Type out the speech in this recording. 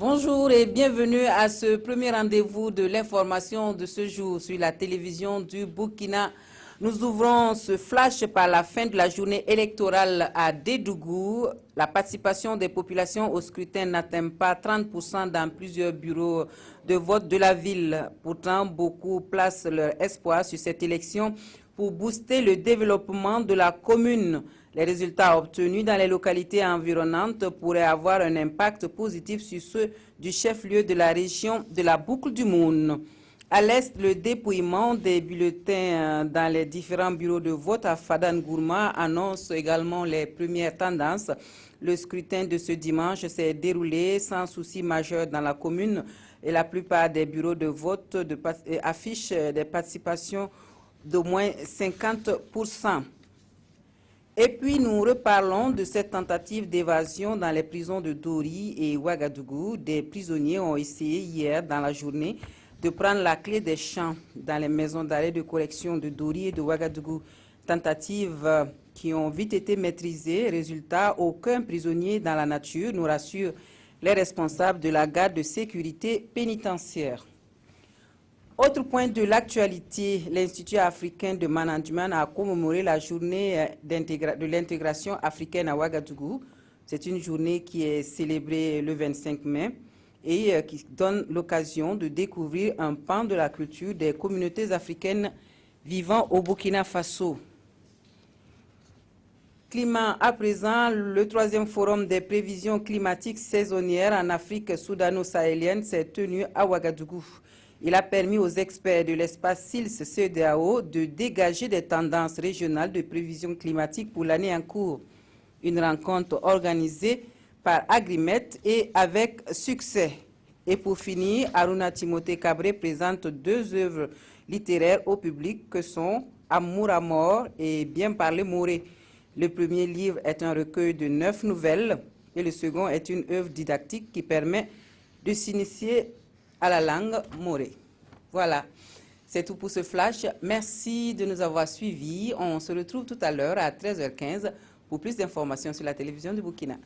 Bonjour et bienvenue à ce premier rendez-vous de l'information de ce jour sur la télévision du Burkina. Nous ouvrons ce flash par la fin de la journée électorale à Dédougou. La participation des populations au scrutin n'atteint pas 30% dans plusieurs bureaux de vote de la ville. Pourtant, beaucoup placent leur espoir sur cette élection pour booster le développement de la commune. Les résultats obtenus dans les localités environnantes pourraient avoir un impact positif sur ceux du chef-lieu de la région de la Boucle du Moun. À l'est, le dépouillement des bulletins dans les différents bureaux de vote à Fadan-Gourma annonce également les premières tendances. Le scrutin de ce dimanche s'est déroulé sans souci majeur dans la commune et la plupart des bureaux de vote affichent des participations d'au moins 50%. Et puis nous reparlons de cette tentative d'évasion dans les prisons de Dori et Ouagadougou. Des prisonniers ont essayé hier dans la journée de prendre la clé des champs dans les maisons d'arrêt de correction de Dori et de Ouagadougou. Tentatives qui ont vite été maîtrisées. Résultat, aucun prisonnier dans la nature, nous rassurent les responsables de la garde de sécurité pénitentiaire. Autre point de l'actualité, l'Institut africain de management a commémoré la journée de l'intégration africaine à Ouagadougou. C'est une journée qui est célébrée le 25 mai et qui donne l'occasion de découvrir un pan de la culture des communautés africaines vivant au Burkina Faso. Climat à présent, le 3e forum des prévisions climatiques saisonnières en Afrique soudano-sahélienne s'est tenu à Ouagadougou. Il a permis aux experts de l'espace SILS-CEDEAO de dégager des tendances régionales de prévision climatique pour l'année en cours. Une rencontre organisée par Agrimet et avec succès. Et pour finir, Aruna Timothée Cabré présente 2 œuvres littéraires au public que sont Amour à mort et Bien parler moré. Le premier livre est un recueil de 9 nouvelles et le second est une œuvre didactique qui permet de s'initier à la langue morée. Voilà, c'est tout pour ce flash. Merci de nous avoir suivis. On se retrouve tout à l'heure à 13h15 pour plus d'informations sur la télévision du Burkina.